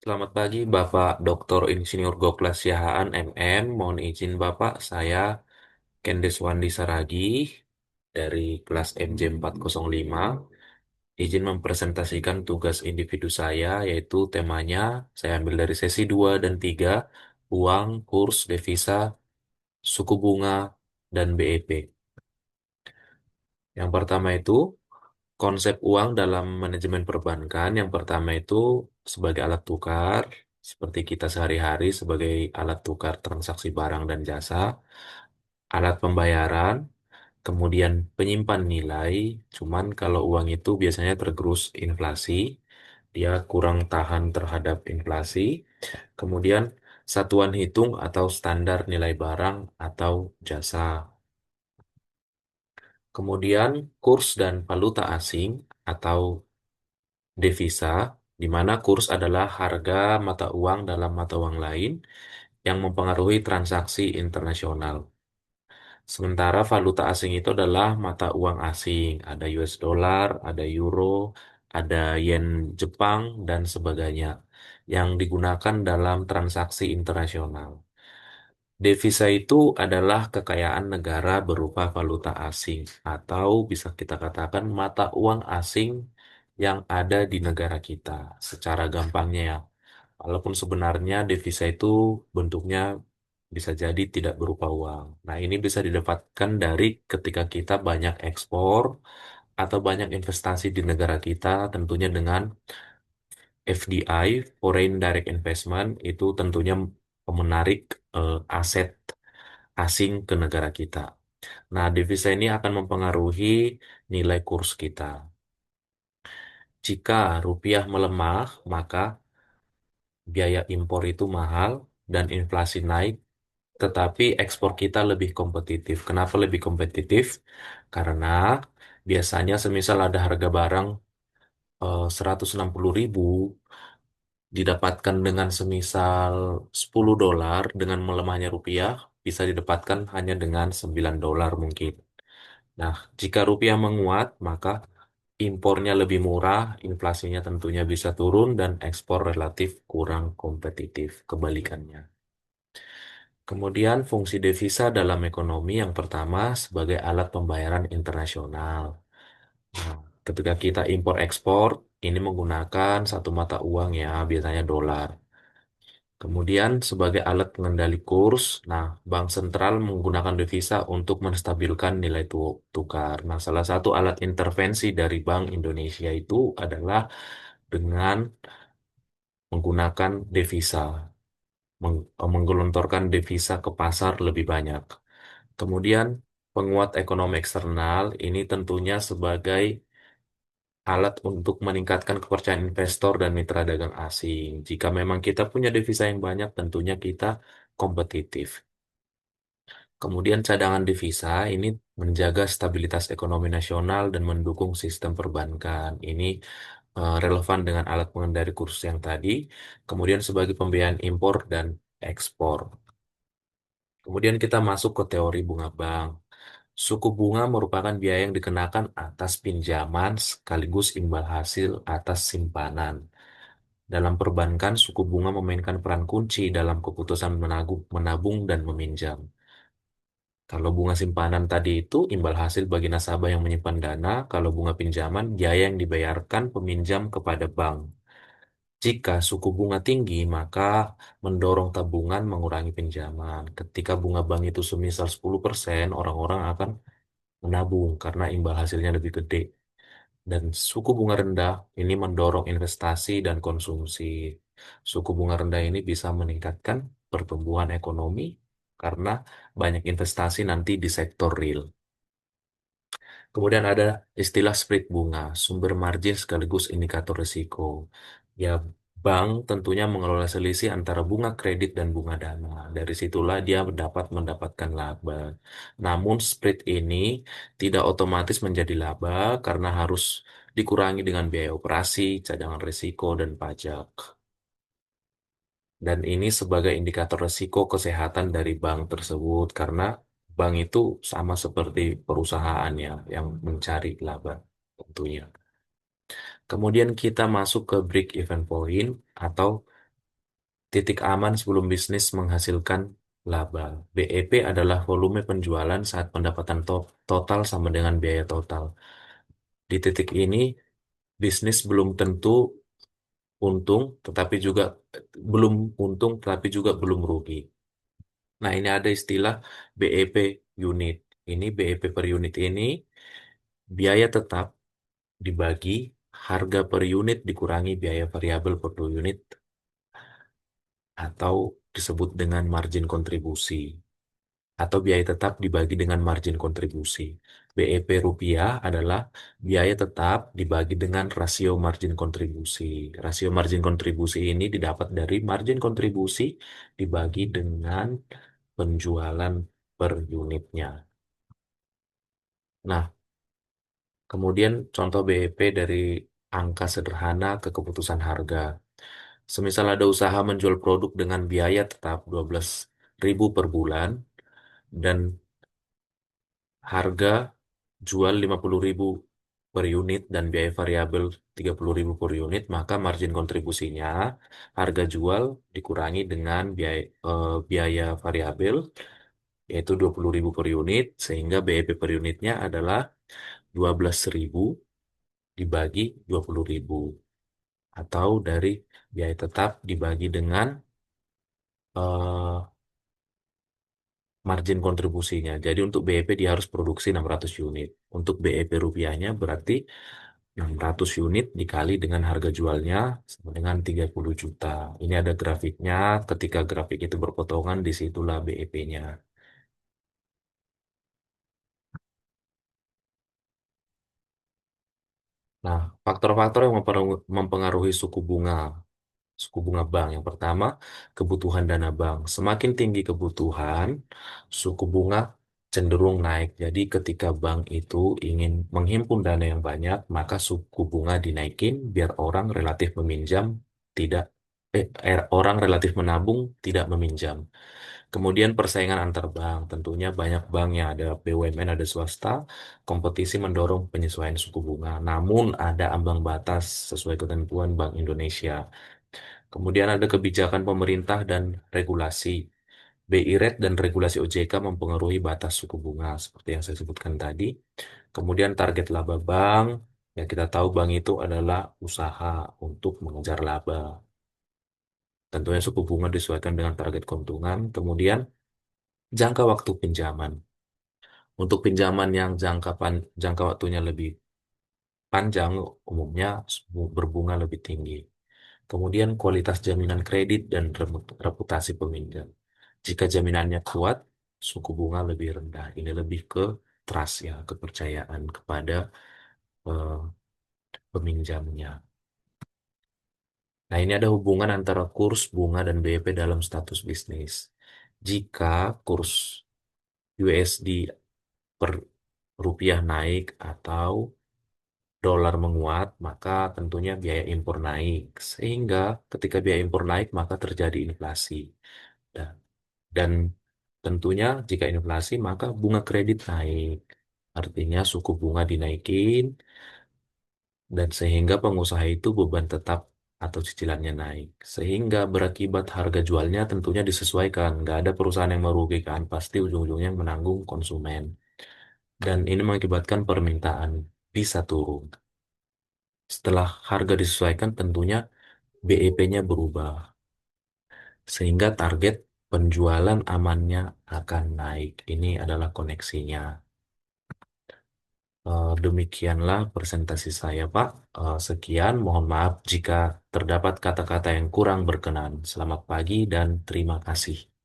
Selamat pagi, Bapak Dr. Insinyur Goklas Siahaan MM. Mohon izin Bapak, saya Kendes Wandi Saragi dari kelas MJ 405. Izin mempresentasikan tugas individu saya, yaitu temanya saya ambil dari sesi 2 dan 3, uang, kurs, devisa, suku bunga, dan BEP. Yang pertama itu, konsep uang dalam manajemen perbankan. Yang pertama itu sebagai alat tukar, seperti kita sehari-hari sebagai alat tukar transaksi barang dan jasa, alat pembayaran, kemudian penyimpan nilai. Cuman kalau uang itu biasanya tergerus inflasi, dia kurang tahan terhadap inflasi. Kemudian satuan hitung atau standar nilai barang atau jasa. Kemudian kurs dan valuta asing atau devisa, di mana kurs adalah harga mata uang dalam mata uang lain yang mempengaruhi transaksi internasional. Sementara valuta asing itu adalah mata uang asing, ada US dollar, ada euro, ada yen Jepang, dan sebagainya yang digunakan dalam transaksi internasional. Devisa itu adalah kekayaan negara berupa valuta asing, atau bisa kita katakan mata uang asing yang ada di negara kita. Secara gampangnya ya, walaupun sebenarnya devisa itu bentuknya bisa jadi tidak berupa uang. Nah, ini bisa didapatkan dari ketika kita banyak ekspor atau banyak investasi di negara kita, tentunya dengan FDI, Foreign Direct Investment, itu tentunya menarik aset asing ke negara kita. Nah, devisa ini akan mempengaruhi nilai kurs kita. Jika rupiah melemah, maka biaya impor itu mahal dan inflasi naik, tetapi ekspor kita lebih kompetitif. Kenapa lebih kompetitif? Karena biasanya semisal ada harga barang 160.000 didapatkan dengan semisal $10, dengan melemahnya rupiah bisa didapatkan hanya dengan $9 mungkin. Nah, jika rupiah menguat, maka impornya lebih murah, inflasinya tentunya bisa turun, dan ekspor relatif kurang kompetitif, kebalikannya. Kemudian fungsi devisa dalam ekonomi yang pertama sebagai alat pembayaran internasional. Nah, ketika kita impor ekspor, ini menggunakan satu mata uang ya, biasanya dolar. Kemudian sebagai alat pengendali kurs, nah bank sentral menggunakan devisa untuk menstabilkan nilai tukar. Nah, salah satu alat intervensi dari Bank Indonesia itu adalah dengan menggunakan devisa, menggelontorkan devisa ke pasar lebih banyak. Kemudian penguat ekonomi eksternal ini tentunya sebagai alat untuk meningkatkan kepercayaan investor dan mitra dagang asing. Jika memang kita punya devisa yang banyak, tentunya kita kompetitif. Kemudian cadangan devisa ini menjaga stabilitas ekonomi nasional dan mendukung sistem perbankan. Ini relevan dengan alat pengendali kurs yang tadi. Kemudian sebagai pembiayaan impor dan ekspor. Kemudian kita masuk ke teori bunga bank. Suku bunga merupakan biaya yang dikenakan atas pinjaman sekaligus imbal hasil atas simpanan. Dalam perbankan, suku bunga memainkan peran kunci dalam keputusan menabung dan meminjam. Kalau bunga simpanan tadi itu imbal hasil bagi nasabah yang menyimpan dana, kalau bunga pinjaman biaya yang dibayarkan peminjam kepada bank. Jika suku bunga tinggi, maka mendorong tabungan mengurangi pinjaman. Ketika bunga bank itu semisal 10%, orang-orang akan menabung karena imbal hasilnya lebih gede. Dan suku bunga rendah ini mendorong investasi dan konsumsi. Suku bunga rendah ini bisa meningkatkan pertumbuhan ekonomi karena banyak investasi nanti di sektor real. Kemudian ada istilah spread bunga, sumber margin sekaligus indikator risiko. Ya, bank tentunya mengelola selisih antara bunga kredit dan bunga dana. Dari situlah dia dapat mendapatkan laba. Namun spread ini tidak otomatis menjadi laba karena harus dikurangi dengan biaya operasi, cadangan risiko, dan pajak. Dan ini sebagai indikator risiko kesehatan dari bank tersebut karena bank itu sama seperti perusahaannya yang mencari laba tentunya. Kemudian kita masuk ke break even point atau titik aman sebelum bisnis menghasilkan laba. BEP adalah volume penjualan saat pendapatan total sama dengan biaya total. Di titik ini, bisnis belum tentu untung, tetapi juga belum untung, tetapi juga belum rugi. Nah, ini ada istilah BEP unit. Ini BEP per unit ini biaya tetap dibagi harga per unit dikurangi biaya variabel per unit atau disebut dengan margin kontribusi atau biaya tetap dibagi dengan margin kontribusi. BEP rupiah adalah biaya tetap dibagi dengan rasio margin kontribusi. Rasio margin kontribusi ini didapat dari margin kontribusi dibagi dengan penjualan per unitnya. Nah, kemudian contoh BEP dari angka sederhana ke keputusan harga. Semisal ada usaha menjual produk dengan biaya tetap 12.000 per bulan dan harga jual 50.000 per unit dan biaya variabel 30.000 per unit, maka margin kontribusinya harga jual dikurangi dengan biaya variabel yaitu 20.000 per unit sehingga BEP per unitnya adalah 12.000 dibagi 20.000 atau dari biaya tetap dibagi dengan eh, margin kontribusinya. Jadi untuk BEP dia harus produksi 600 unit. Untuk BEP rupiahnya berarti 600 unit dikali dengan harga jualnya sama dengan 30 juta. Ini ada grafiknya. Ketika grafik itu berpotongan, disitulah BEP-nya. Nah, faktor-faktor yang mempengaruhi suku bunga. Suku bunga bank. Yang pertama, kebutuhan dana bank. Semakin tinggi kebutuhan, suku bunga cenderung naik. Jadi ketika bank itu ingin menghimpun dana yang banyak, maka suku bunga dinaikin biar orang relatif meminjam tidak orang relatif menabung tidak meminjam. Kemudian persaingan antar bank, tentunya banyak bank yang ada BUMN, ada swasta, kompetisi mendorong penyesuaian suku bunga. Namun ada ambang batas sesuai ketentuan Bank Indonesia. Kemudian ada kebijakan pemerintah dan regulasi. BI Rate dan regulasi OJK mempengaruhi batas suku bunga, seperti yang saya sebutkan tadi. Kemudian target laba bank, ya kita tahu bank itu adalah usaha untuk mengejar laba. Tentunya suku bunga disesuaikan dengan target keuntungan. Kemudian jangka waktu pinjaman. Untuk pinjaman yang jangka waktunya lebih panjang, umumnya berbunga lebih tinggi. Kemudian kualitas jaminan kredit dan reputasi peminjam. Jika jaminannya kuat, suku bunga lebih rendah. Ini lebih ke trust ya, kepercayaan kepada eh, peminjamnya. Nah, ini ada hubungan antara kurs bunga dan BEP dalam status bisnis. Jika kurs USD per rupiah naik atau dolar menguat, maka tentunya biaya impor naik. Sehingga ketika biaya impor naik, maka terjadi inflasi. Dan dan tentunya jika inflasi, maka bunga kredit naik. Artinya suku bunga dinaikin, dan sehingga pengusaha itu beban tetap atau cicilannya naik. Sehingga berakibat harga jualnya tentunya disesuaikan. Nggak ada perusahaan yang merugikan, pasti ujung-ujungnya yang menanggung konsumen. Dan ini mengakibatkan permintaan bisa turun. Setelah harga disesuaikan, tentunya BEP-nya berubah. Sehingga target penjualan amannya akan naik. Ini adalah koneksinya. Demikianlah presentasi saya, Pak. Sekian, mohon maaf jika terdapat kata-kata yang kurang berkenan. Selamat pagi dan terima kasih.